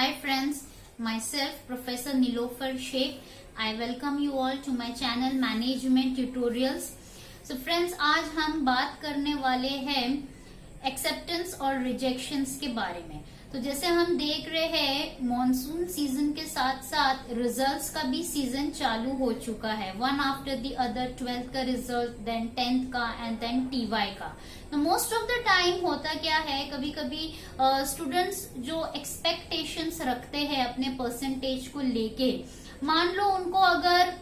Hi friends, myself Professor Nilofer Sheikh. I welcome you all to my channel Management Tutorials. So friends, आज हम बात करने वाले हैं एक्सेप्टेंस और रिजेक्शंस के बारे में। तो जैसे हम देख रहे हैं मॉनसून सीजन के साथ साथ रिजल्ट्स का भी सीजन चालू हो चुका है, one after the other. 12th का रिजल्ट, देन 10th का एंड देन टीवाई का। तो मोस्ट ऑफ द टाइम होता क्या है, कभी कभी स्टूडेंट्स जो एक्सपेक्टेशंस रखते हैं अपने परसेंटेज को लेके, मान लो उनको अगर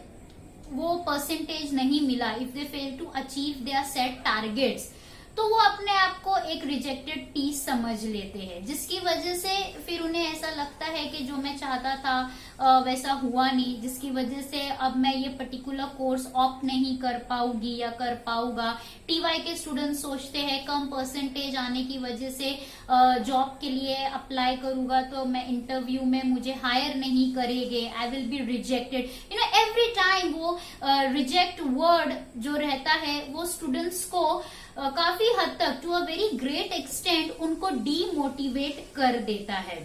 वो परसेंटेज नहीं मिला, if they fail to achieve their set targets, तो वो अपने आप को एक रिजेक्टेड पीस समझ लेते हैं, जिसकी वजह से फिर उन्हें ऐसा लगता है कि जो मैं चाहता था वैसा हुआ नहीं, जिसकी वजह से अब मैं ये पर्टिकुलर कोर्स ऑप्ट नहीं कर पाऊंगी या कर पाऊंगा। टीवाई के स्टूडेंट्स सोचते हैं कम परसेंटेज आने की वजह से जॉब के लिए अप्लाई करूंगा तो मैं इंटरव्यू में मुझे हायर नहीं करेंगे, I will be rejected. Every time वो रिजेक्ट वर्ड जो रहता है वो स्टूडेंट्स को काफी हद तक, to a very great extent, उनको डीमोटिवेट कर देता है।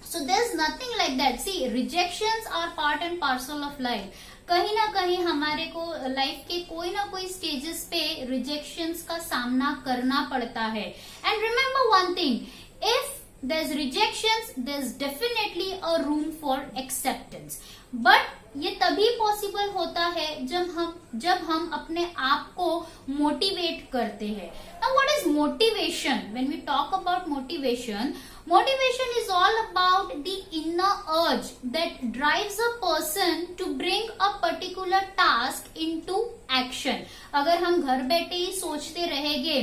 So there is nothing like that. See, rejections are part and parcel of life. कहीं ना कहीं हमारे को लाइफ के कोई ना कोई स्टेजेस पे रिजेक्शंस का सामना करना पड़ता है। And remember one thing, if there's rejections, there's definitely a room for acceptance. But ये तभी पॉसिबल होता है जब हम अपने आप को मोटिवेट करते हैं। Now what is motivation? When we talk about motivation is all about the inner urge that drives a person to bring a particular task into action. अगर हम घर बैठे ही सोचते रहेंगे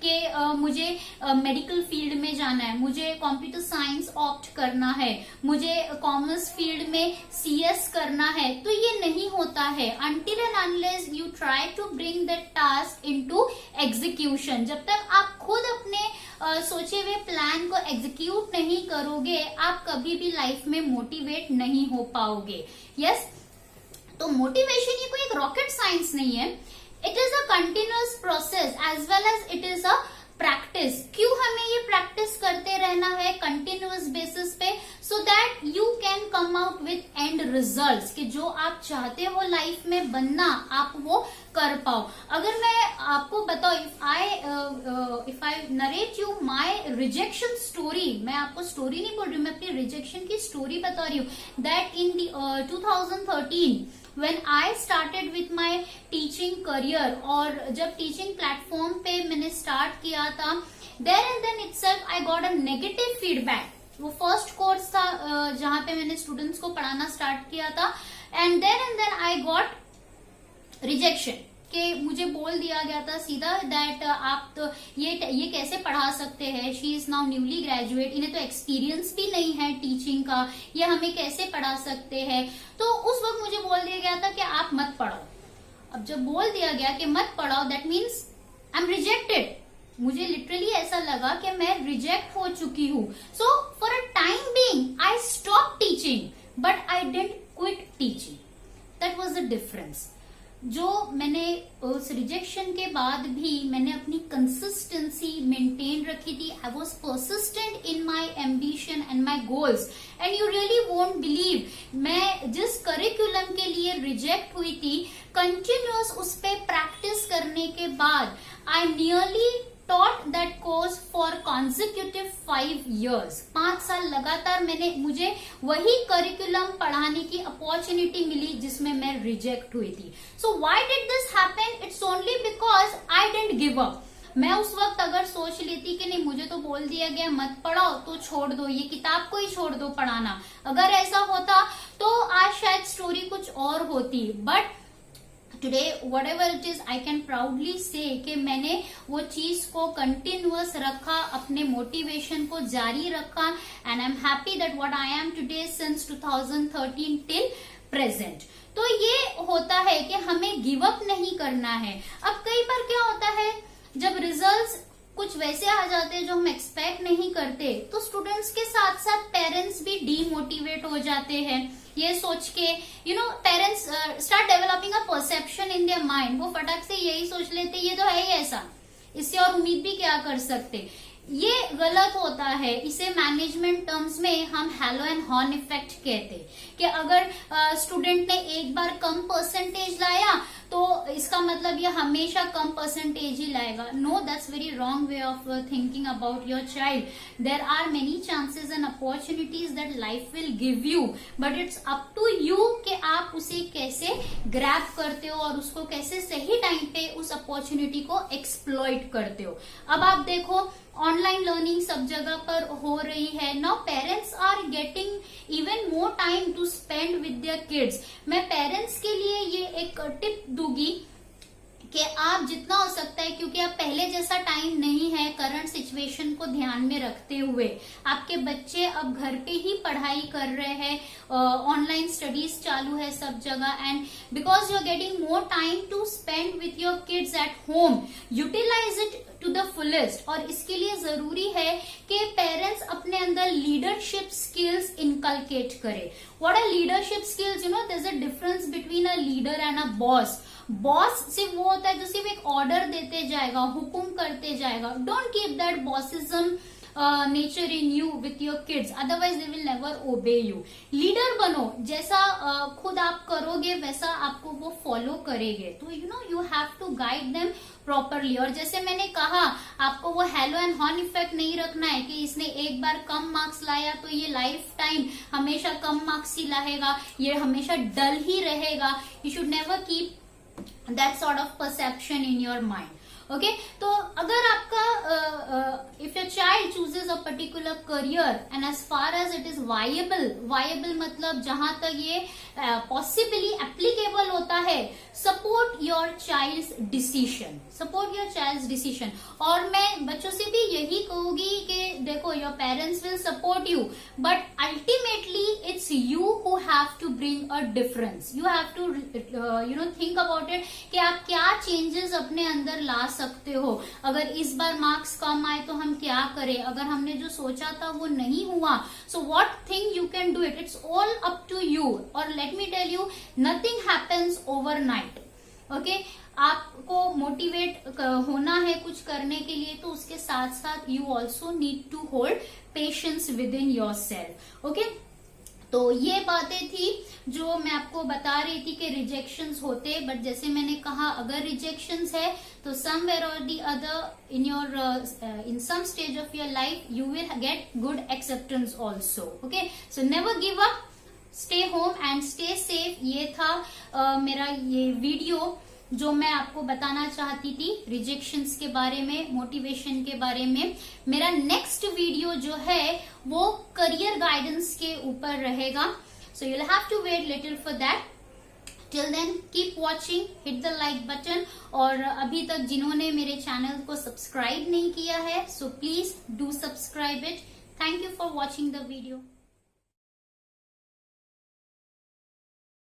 कि मुझे मेडिकल फील्ड में जाना है, मुझे कंप्यूटर साइंस ऑप्ट करना है, मुझे कॉमर्स फील्ड में सीएस करना है, तो ये नहीं होता है until and unless you try to bring that task into execution. जब तक आप खुद अपने सोचे हुए प्लान को एग्जीक्यूट नहीं करोगे, आप कभी भी लाइफ में मोटिवेट नहीं हो पाओगे। यस, तो मोटिवेशन ये कोई एक रॉकेट साइंस नहीं है। It is a continuous process as well as it is a practice. क्यों हमें ये प्रैक्टिस करते रहना है कंटिन्यूअस बेसिस पे? So that you can come out with end results, कि जो आप चाहते हो लाइफ में बनना, आप वो कर पाओ। अगर मैं आपको बताऊं, if I narrate you my rejection story, मैं आपको स्टोरी नहीं बोल रही हूँ, मैं अपनी रिजेक्शन की स्टोरी बता रही हूँ। That in the 2013 when I started with my teaching career, और जब टीचिंग प्लेटफॉर्म पे मैंने स्टार्ट किया था, there and then itself I got a negative feedback. वो फर्स्ट कोर्स था जहां पे मैंने स्टूडेंट्स को पढ़ाना स्टार्ट किया था, and then I got rejection, कि मुझे बोल दिया गया था सीधा दैट आप तो ये कैसे पढ़ा सकते हैं, she is now newly graduate, इन्हें तो एक्सपीरियंस भी नहीं है टीचिंग का, ये हमें कैसे पढ़ा सकते हैं। तो उस वक्त मुझे बोल दिया गया था कि आप मत पढ़ो। अब जब बोल दिया गया कि मत पढ़ाओ, that means I am rejected. मुझे लिटरली ऐसा लगा कि मैं रिजेक्ट हो चुकी हूँ। So for a time being I stop teaching, but I didn't quit teaching. That was the difference. जो मैंने उस रिजेक्शन के बाद भी मैंने अपनी कंसिस्टेंसी मेंटेन रखी थी। I was persistent in my ambition and my goals, and you really won't believe, मैं जिस करिकुलम के लिए रिजेक्ट हुई थी, कंटिन्यूअस उस पे प्रैक्टिस करने के बाद आई nearly taught that course for consecutive 5 years. 5 साल लगातार मुझे वही करिकुलम पढ़ाने की अपॉर्चुनिटी मिली जिसमें मैं रिजेक्ट हुई थी। So why did this happen? It's only because I didn't give up. मैं उस वक्त अगर सोच लेती कि नहीं, मुझे तो बोल दिया गया मत पढ़ाओ, तो छोड़ दो, ये किताब को ही छोड़ दो पढ़ाना, अगर ऐसा होता तो आज शायद स्टोरी कुछ और होती। But today whatever it is, I can proudly say कि मैंने वो चीज को कंटिन्यूअस रखा, अपने मोटिवेशन को जारी रखा, and I am happy that what I am today since 2013 till present. तो ये होता है कि हमें गिव अप नहीं करना है। अब कई बार क्या होता है, जब रिजल्ट्स कुछ वैसे आ जाते हैं जो हम एक्सपेक्ट नहीं करते, तो स्टूडेंट्स के साथ साथ पेरेंट्स भी डीमोटिवेट हो जाते हैं। ये सोच के parents start developing a perception in their mind. वो फटाक से यही सोच लेते ये तो है ही ऐसा, इससे और उम्मीद भी क्या कर सकते। ये गलत होता है। इसे मैनेजमेंट टर्म्स में हम हैलो एंड हॉर्न इफेक्ट कहते हैं कि अगर स्टूडेंट ने एक बार कम परसेंटेज लाया तो इसका मतलब ये हमेशा कम परसेंटेज ही लाएगा। No, that's very wrong way of thinking about your child. There are many chances and opportunities that life will give you, but it's up to you कि आप उसे कैसे ग्रैब करते हो और उसको कैसे सही टाइम पे उस अपॉर्चुनिटी को एक्सप्लॉइट करते हो। अब आप देखो, ऑनलाइन लर्निंग सब जगह पर हो रही है। Now parents are getting even more time to spend with their kids. मैं पेरेंट्स के लिए ये एक टिप दूंगी कि आप जितना हो सकता है, क्योंकि अब पहले जैसा टाइम नहीं है, करंट सिचुएशन को ध्यान में रखते हुए आपके बच्चे अब घर पे ही पढ़ाई कर रहे हैं, ऑनलाइन स्टडीज चालू है सब जगह, and because you are getting more time to spend with your kids at home, utilise it to the fullest. और इसके लिए जरूरी है कि पेरेंट्स अपने अंदर लीडरशिप स्किल्स इनकलकेट करें। What are leadership skills? You know, there is a difference between a leader and a boss. Boss सिर्फ वो होता है जो सिर्फ एक ऑर्डर देते जाएगा, हुकुम करते जाएगा। Don't keep that bossism nature in you with your kids, otherwise they will never obey you. Leader बनो, जैसा खुद आप करोगे वैसा आपको वो फॉलो करेंगे। तो you know, you have to guide them properly. और जैसे मैंने कहा, आपको वो हेलो एंड हॉर्न इफेक्ट नहीं रखना है कि इसने एक बार कम मार्क्स लाया तो ये लाइफ टाइम हमेशा कम मार्क्स ही लाएगा, ये हमेशा डल ही रहेगा। You should never keep that sort of perception in your mind. Okay, तो अगर आपका if your child chooses a particular career and as far as it is viable मतलब जहां तक ये possibly applicable होता है, support your child's decision। और मैं बच्चों से भी यही कहूंगी कि देखो, your parents will support you, but ultimately it's you who have to bring a difference. You have to think about it कि आप क्या changes अपने अंदर ला सकते हो। अगर इस बार मार्क्स कम आए तो हम क्या करें, अगर हमने जो सोचा था वो नहीं हुआ, so what thing you can do it's all up to you. और let me tell you, nothing happens overnight. Okay, आपको मोटिवेट होना है कुछ करने के लिए, तो उसके साथ साथ you also need to hold patience within yourself. Okay, तो ये बातें थी जो मैं आपको बता रही थी कि रिजेक्शंस होते, बट जैसे मैंने कहा, अगर रिजेक्शंस है तो समवेयर और the other in some stage of your life you will get good acceptance also. Okay, so never give up, stay home and stay safe. ये था मेरा ये वीडियो जो मैं आपको बताना चाहती थी रिजेक्शंस के बारे में, मोटिवेशन के बारे में। मेरा नेक्स्ट वीडियो जो है वो करियर गाइडेंस के ऊपर रहेगा, so you will have to wait little for that. Till then keep watching, hit the like button. और अभी तक जिन्होंने मेरे चैनल को सब्सक्राइब नहीं किया है, so please do subscribe it. Thank you for watching the video.